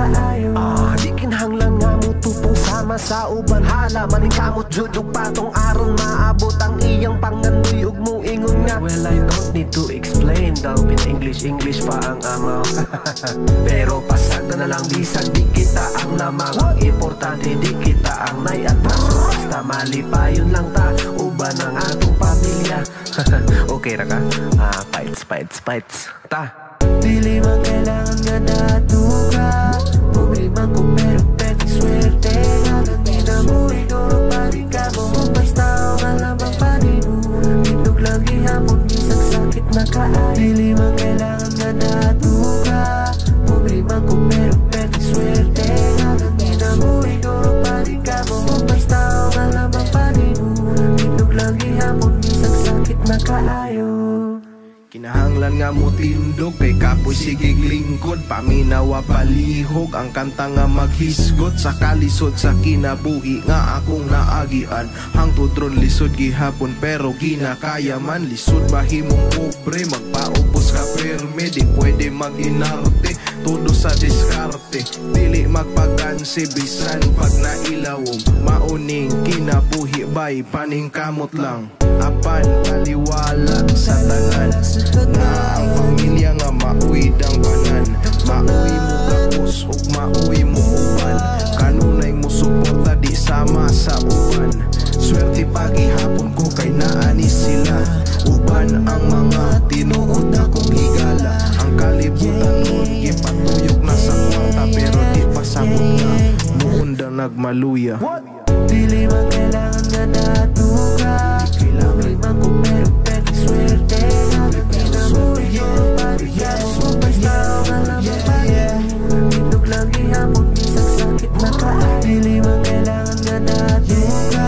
kaayo. Di kinahanglan nga mo tupong sama sa uban. Hala maning kamot judog patong aron maabot ang iyang pangandoy ug mo ingon nga. Well, I don't need to explain daw pin English pa ang amaw. Pero pasag na lang bisag di kita ang lamang. Ang importante di kita ang naiatraso. Basta malipayon lang ta uban ang atong pamilya. Okay ra ka? Fights ta. Dili man kailangan nga natuga. Problema ko pero pwede swerte. Nga na mo igoro pari ka mo. Basta ang alam ang panimu. Itog lang ihapon isang sakit na kaan. Dili man kailangan nga natuga. Problema ko pero pwede swerte. Nga na mo igoro pari ka mo. Basta ang alam ang panimu. Itog lang ihapon isang sakit na kaayo. Kinahanglan nga mo tindog kay kapoy sigig lingkod. Paminawa palihog ang kanta nga maghisgot. Sa kalisod sa kinabuhi nga akong naagian. Hangtod ron lisod gihapon pero ginakaya man. Lisod mahimong pobre magpaubos ka perme. Di pwede maginarte todo sa diskarte. Dili magpagansi bisan pag nailawom. Mauning kinabuhi bay paningkamot lang. Apan kaliwala sa tanan nga ang pamilya nga mauwi dang banan. Mauwi mo kapos ug mauwi mo uban. Kanunay mo suporta di sama sa uban. Swerte pagihapon ko kay naani sila. Uban ang mga tinuod akong higala. Ang kalibutan nun gipatuyok na sa kwarta pero di pasabot na muunda nagmaluya. Dili man kailangan nga natuga. Kailangan ko pero pwede swerte. Nga mo igoro pari ka mo. Basta ang alam ang panimu. Itog lang ihapon isang sakit na kaan. Dili man kailangan nga natuga.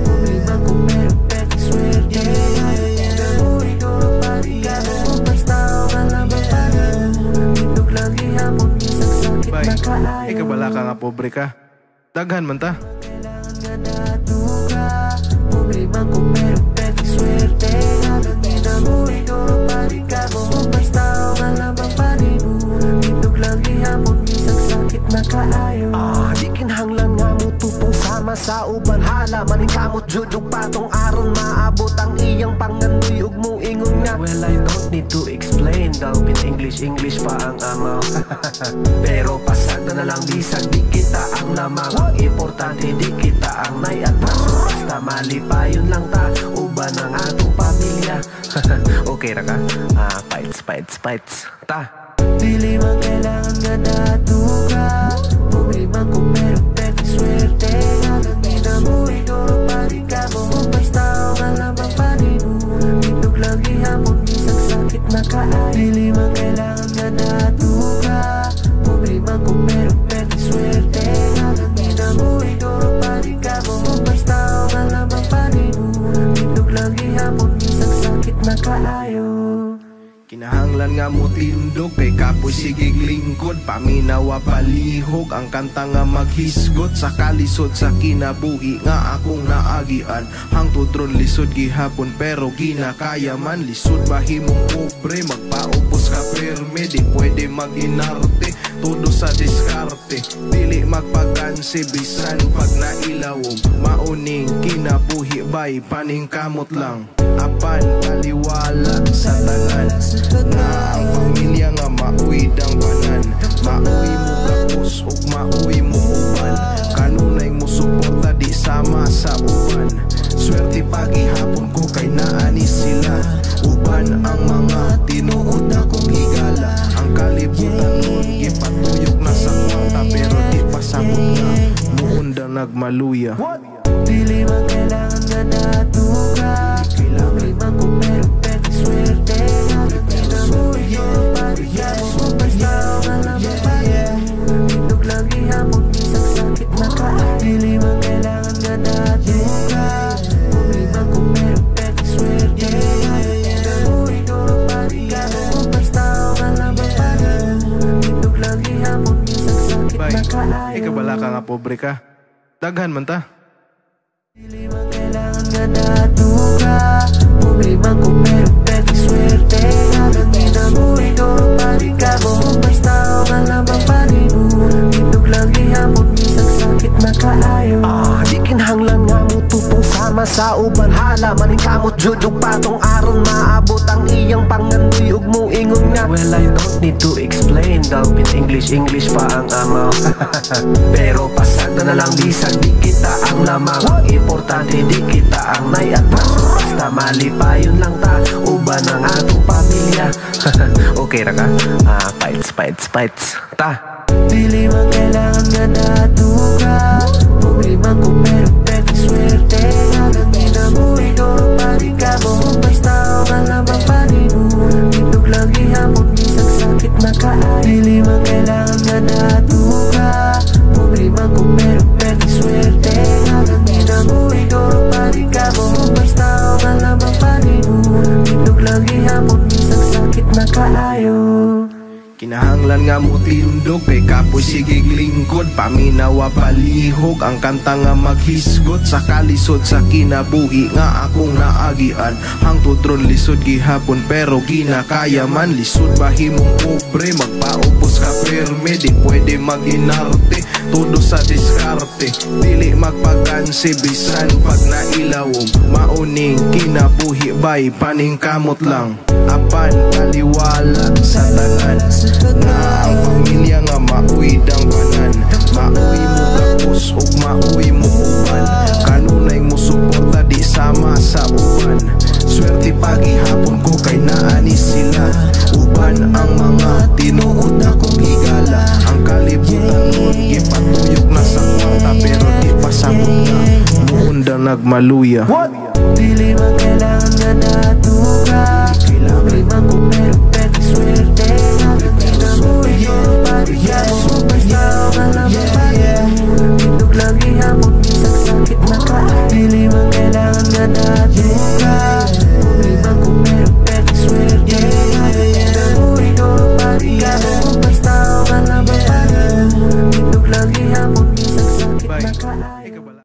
Problema ko pero pwede swerte. Nga mo igoro pari ka mo. Basta ang alam ang panimu. Itog lang ihapon isang sakit na kaan. Ikaw bala ka nga pobre ka. Daghan man ta. Natuga, problema ko pero pwede swerte. Nga mo igoro pari ka mo. Basta ang alam ang panimu. Itog lang ihapon isang sakit na kaayo. Di kinahanglan nga mo tupong sama sa uban. Hala maning kamot judog patong aron maabot ang iyang pangandoy ug mo ingon nga. Well, I don't need to explain daw pin English pa ang amaw. Pero pasag na lang bisag di kita ang lamang. Ang importante di kita ang naiatraso. Basta malipayon lang ta uban ang atong pamilya. Okay ra ka? Fights ta. Dili man kailangan nga natuga. Problema ko pero pwede swerte. Nga mo igoro pari ka mo. Basta ang alam ang panimu. Itog lang ihapon isang sakit na kaan. Dili man kailangan nga natuga. Problema ko pero pwede swerte. Nga mo igoro pari ka mo. Basta ang alam ang panimu. Itog lang ihapon isang sakit na kaayo. Kinahanglan nga mo tindog kay kapoy sigig lingkod. Paminawa palihog ang kanta nga maghisgot. Sa kalisod sa kinabuhi nga akong naagian. Hangtod ron lisod gihapon pero ginakaya man. Lisod mahimong pobre magpaubos ka perme. Di pwede maginarte todo sa diskarte. Dili magpagansi bisan pag nailawom. Mauning kinabuhi bay paningkamot lang. Apan kaliwala sa tanan nga ang pamilya nga mauwi dang banan. Mauwi mo kapos ug mauwi mo uban. Kanunay mo suporta di sama sa uban. Swerte pagihapon ko kay naani sila. Uban ang mga tinuod akong higala. Ang kalibutan nun gipatuyok na sa kwarta pero di pasabot na muunda nagmaluya. Dili man kailangan nga natuga. Problema ko pero pwede swerte. Nga mo igoro pari ka mo. Basta ang alam ang panimu. Itog lang ihapon isang sakit na kaan. Dili man kailangan nga natuga. Problema ko pero pwede swerte. Nga mo igoro pari ka mo. Basta ang alam ang panimu. Itog lang ihapon isang sakit na kaan. Ikaw bala ka nga pobre ka. Daghan man ta. Dili man kailangan nga natuga. Problema ko pero pwede swerte. Nga mo igoro pari ka mo. Basta ang alam ang panimu. sa uban hala maningkamot jud ug patong aron maabot ang iyang pangandoy ug muingon nga well I don't need to explain daw in English pa ang amaw pero pasag na lang bisag di kita ang lamang ang importante di kita ang may atras basta malipayon lang ta uban ang atong pamilya okay ra ka? Fights ta Dili man kailangan nga natuka Problema ko pero pwede swerte Hanggang minamuhi ko pag ikaw mo basta ang alamang paninun Tindog lang ihapon isang sakit na kaay Dili man kailangan nga natuka Problema ko pero pwede swerte Hanggang minamuhi ko pag ikaw mo basta ang alamang paninun Tindog lang ihapon isang sakit na kaayo Kinahanglan nga mo tindog kay kapoy sigig lingkod paminawa palihog ang kanta nga maghisgot sa kalisod sa kinabuhi nga akong naagian hangtod ron lisod gihapon pero ginakaya man lisod bahimong pobre magpaupos ka perme di pwede maginarte todo sa diskarte dili magpagansi bisan pag nailawom mauning kinabuhi bay paningkamot lang apan paliwalag sa tanan nga ang pamilya nga mauwi dang banan mauwi mo gapos ug mauwi mo uban kanunay mo suporta di sama sa uban swerte pagihapon ko kay naani sila uban ang mga tinuod akong higala ang kalibutan nun gipatuyok na sa kwarta pero di pasabot na muunda nagmaluya Dili man kailangan nga natuka